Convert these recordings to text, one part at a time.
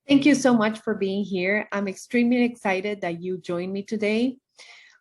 Thank you so much for being here. I'm extremely excited that you joined me today.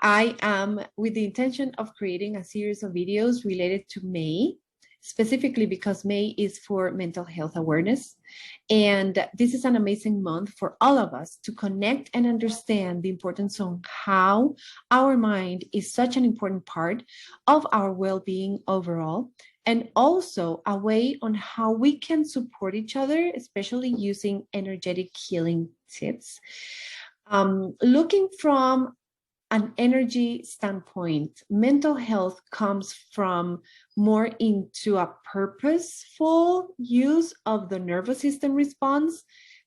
I am with the intention of creating a series of videos related to May, specifically because May is for mental health awareness. And this is an amazing month for all of us to connect and understand the importance of how our mind is such an important part of our well-being overall, and also a way on how we can support each other, especially using energetic healing tips. Looking from an energy standpoint, mental health comes from more into a purposeful use of the nervous system response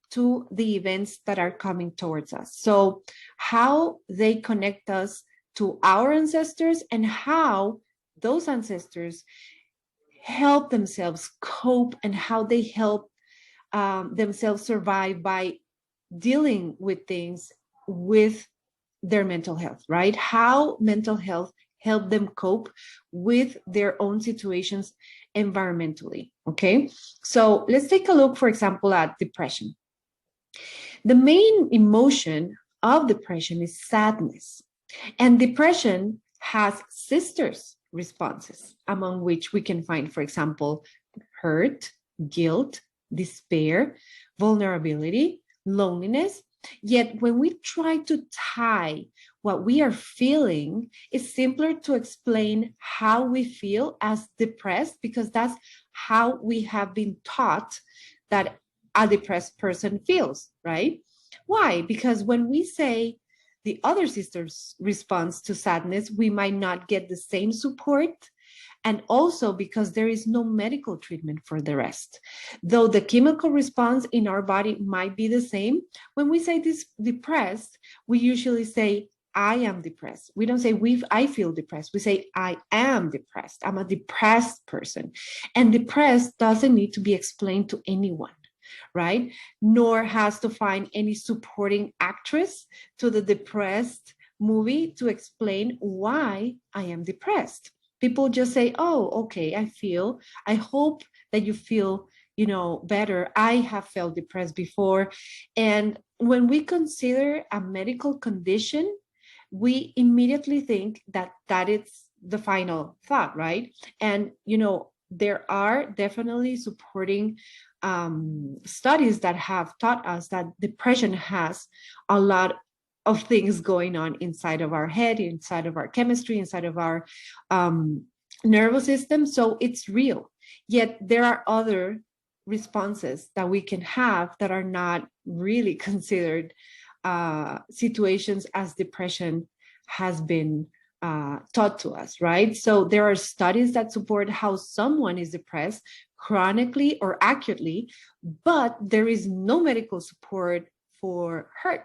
to the events that are coming towards us. So how they connect us to our ancestors and how those ancestors help themselves cope and how they help themselves survive by dealing with things with their mental health, right? How mental health help them cope with their own situations environmentally, okay? So let's take a look, for example, at depression. The main emotion of depression is sadness. And depression has sisters responses, among which we can find, for example, hurt, guilt, despair, vulnerability, loneliness. Yet when we try to tie what we are feeling, it's simpler to explain how we feel as depressed, because that's how we have been taught that a depressed person feels, right? Why? Because when we say the other sister's response to sadness, we might not get the same support. And also because there is no medical treatment for the rest. Though the chemical response in our body might be the same, when we say this depressed, we usually say, I am depressed. We don't say I feel depressed. We say I am depressed. I'm a depressed person. And depressed doesn't need to be explained to anyone, right? Nor has to find any supporting actress to the depressed movie to explain why I am depressed. People just say, oh, okay, I hope that you feel, better. I have felt depressed before. And when we consider a medical condition, we immediately think that is the final thought, right? And, there are definitely supporting studies that have taught us that depression has a lot of things going on inside of our head, inside of our chemistry, inside of our nervous system. So it's real. Yet there are other responses that we can have that are not really considered situations as depression has been taught to us, right? So there are studies that support how someone is depressed chronically or acutely, but there is no medical support for hurt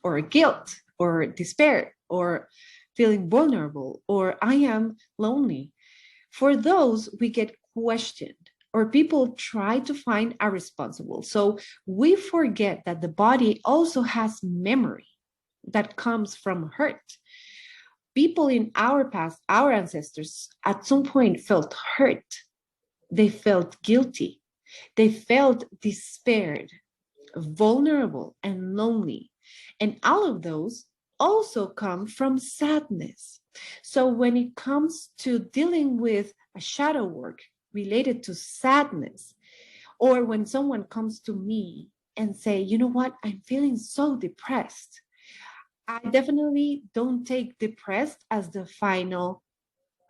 or guilt or despair or feeling vulnerable or I am lonely. For those, we get questioned or people try to find a responsible. So we forget that the body also has memory that comes from hurt. People in our past, our ancestors, at some point felt hurt. They felt guilty. They felt despaired, vulnerable, and lonely. And all of those also come from sadness. So when it comes to dealing with a shadow work related to sadness, or when someone comes to me and say, you know what, I'm feeling so depressed, I definitely don't take depressed as the final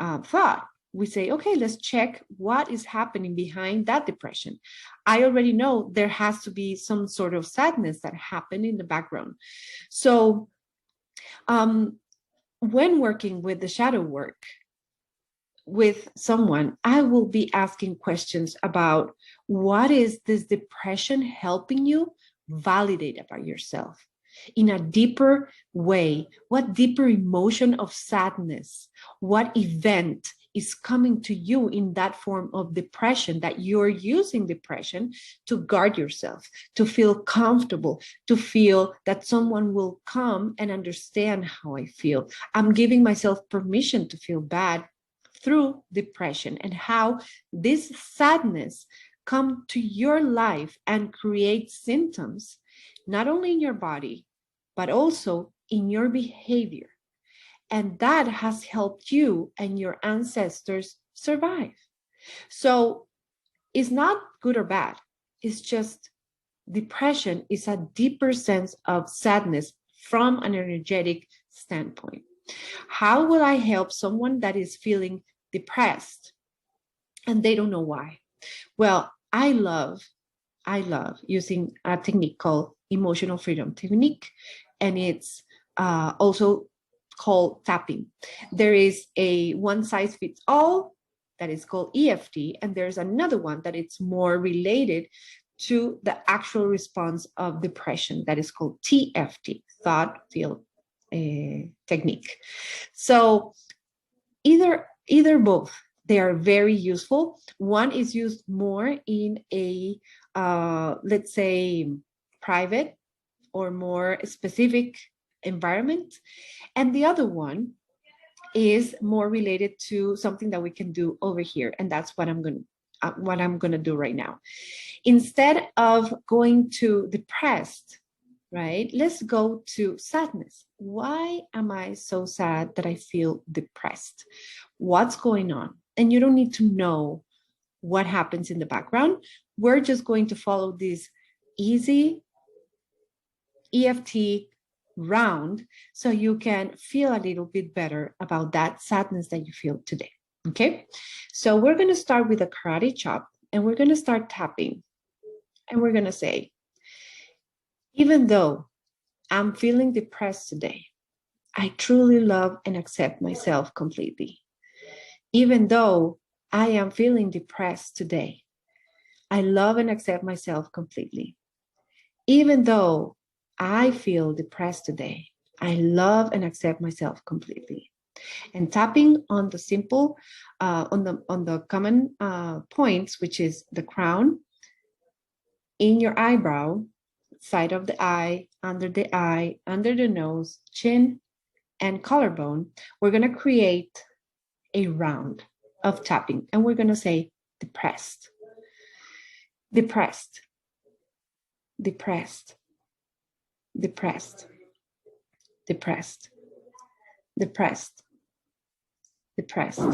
thought. We say, okay, let's check what is happening behind that depression. I already know there has to be some sort of sadness that happened in the background. So when working with the shadow work with someone, I will be asking questions about what is this depression helping you validate about yourself in a deeper way. What deeper emotion of sadness, what event is coming to you in that form of depression that you're using depression to guard yourself, to feel comfortable, to feel that someone will come and understand how I feel. I'm giving myself permission to feel bad through depression, and how this sadness come to your life and create symptoms, not only in your body, but also in your behavior. And that has helped you and your ancestors survive. So it's not good or bad. It's just depression is a deeper sense of sadness from an energetic standpoint. How will I help someone that is feeling depressed and they don't know why? Well, I love using a technique called emotional freedom technique, and it's also called tapping. There is a one size fits all that is called EFT, and there's another one that it's more related to the actual response of depression that is called TFT, thought field technique. So either both, they are very useful. One is used more in a let's say private or more specific environment, and the other one is more related to something that we can do over here, and that's what I'm going to do right now. Instead of going to depressed, right, let's go to sadness. Why am I so sad that I feel depressed? What's going on? And you don't need to know what happens in the background. We're just going to follow this easy EFT round so you can feel a little bit better about that sadness that you feel today. Okay, so we're going to start with a karate chop, and we're going to start tapping, and we're going to say, even though I'm feeling depressed today, I truly love and accept myself completely. Even though I am feeling depressed today, I love and accept myself completely. Even though I feel depressed today, I love and accept myself completely. And tapping on the simple, on the common points, which is the crown, in your eyebrow, side of the eye, under the nose, chin, and collarbone, we're going to create a round of tapping, and we're going to say depressed, depressed, depressed, depressed, depressed, depressed, depressed,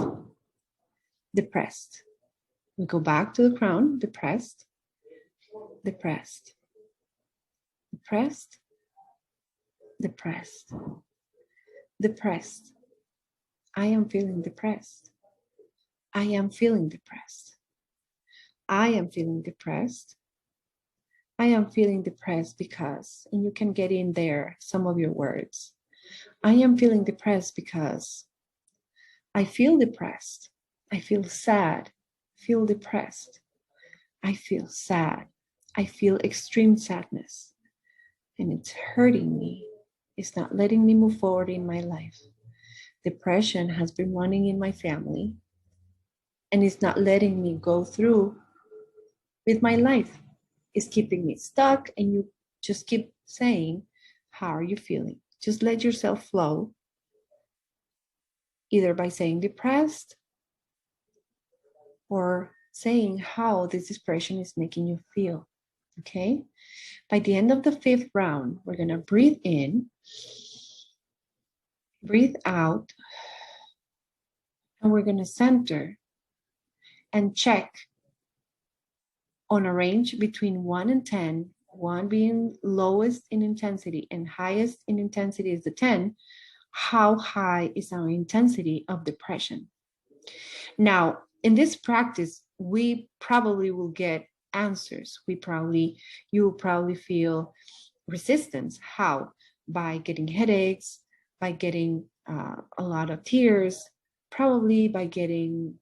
depressed. We go back to the crown, depressed, depressed, depressed, depressed, depressed. I am feeling depressed. I am feeling depressed. I am feeling depressed. I am feeling depressed because, and you can get in there some of your words. I am feeling depressed because I feel depressed. I feel sad. Feel depressed. I feel sad. I feel extreme sadness. And it's hurting me. It's not letting me move forward in my life. Depression has been running in my family, and it's not letting me go through with my life. It's keeping me stuck, and you just keep saying, how are you feeling? Just let yourself flow, either by saying depressed or saying how this depression is making you feel, okay? By the end of the 5th round, we're gonna breathe in, breathe out, and we're gonna center and check on a range between 1 and 10, 1 being lowest in intensity and highest in intensity is the 10, how high is our intensity of depression? Now, in this practice, we probably will get answers. You will probably feel resistance. How? By getting headaches, by getting a lot of tears, probably by getting,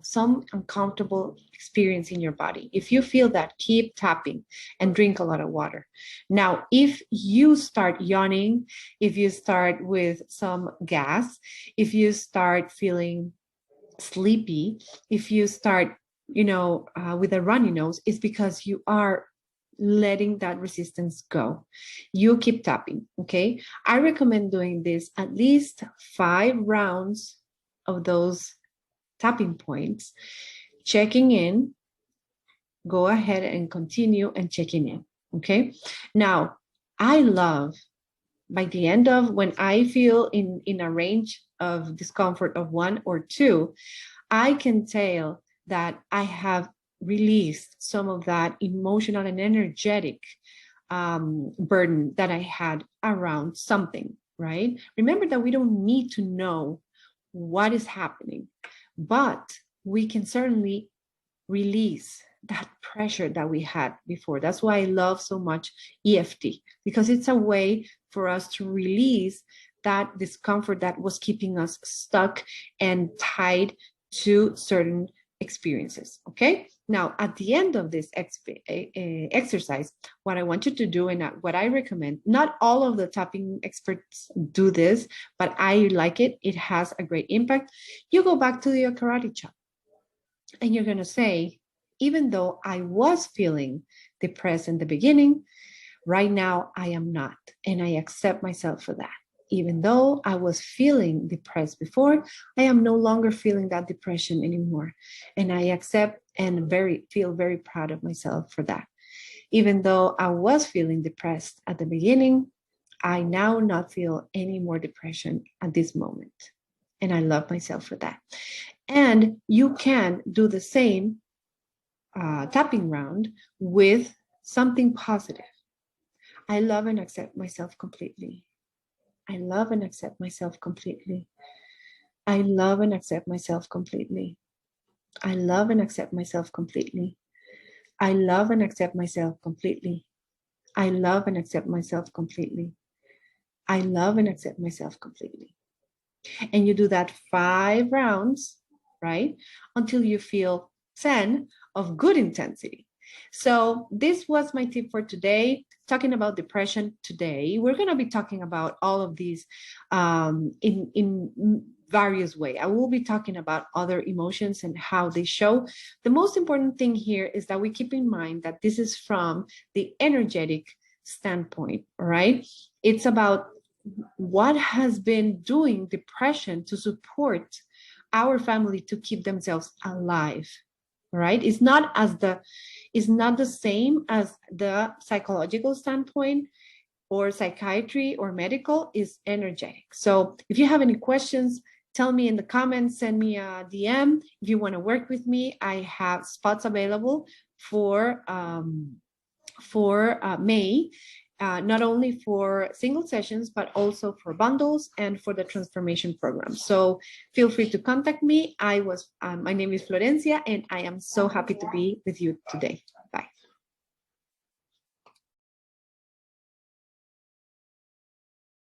some uncomfortable experience in your body. If you feel that, keep tapping and drink a lot of water. Now, if you start yawning, if you start with some gas, if you start feeling sleepy, if you start, with a runny nose, it's because you are letting that resistance go. You keep tapping, okay? I recommend doing this at least 5 rounds of those tapping points, checking in, go ahead and continue and checking in. Okay. Now, I love by the end of when I feel in a range of discomfort of 1 or 2, I can tell that I have released some of that emotional and energetic burden that I had around something, right? Remember that we don't need to know what is happening, but we can certainly release that pressure that we had before. That's why I love so much EFT, because it's a way for us to release that discomfort that was keeping us stuck and tied to certain experiences. Okay. Now, at the end of this exercise, what I want you to do and what I recommend, not all of the tapping experts do this, but I like it. It has a great impact. You go back to your karate chop and you're going to say, even though I was feeling depressed in the beginning, right now I am not. And I accept myself for that. Even though I was feeling depressed before, I am no longer feeling that depression anymore. And I accept and feel very proud of myself for that. Even though I was feeling depressed at the beginning, I now not feel any more depression at this moment. And I love myself for that. And you can do the same tapping round with something positive. I love and accept myself completely. I love and accept myself completely. I love and accept myself completely. I love and accept myself completely. I love and accept myself completely. I love and accept myself completely. I love and accept myself completely. And you do that 5 rounds, right? Until you feel 10 of good intensity. So this was my tip for today, talking about depression today. We're going to be talking about all of these in various ways. I will be talking about other emotions and how they show. The most important thing here is that we keep in mind that this is from the energetic standpoint, all right? It's about what has been doing depression to support our family to keep themselves alive, right? It's not the same as the psychological standpoint or psychiatry or medical, is energetic. So if you have any questions, tell me in the comments, send me a DM. If you want to work with me, I have spots available for May. Not only for single sessions, but also for bundles and for the transformation program. So feel free to contact me. My name is Florencia, and I am so happy to be with you today.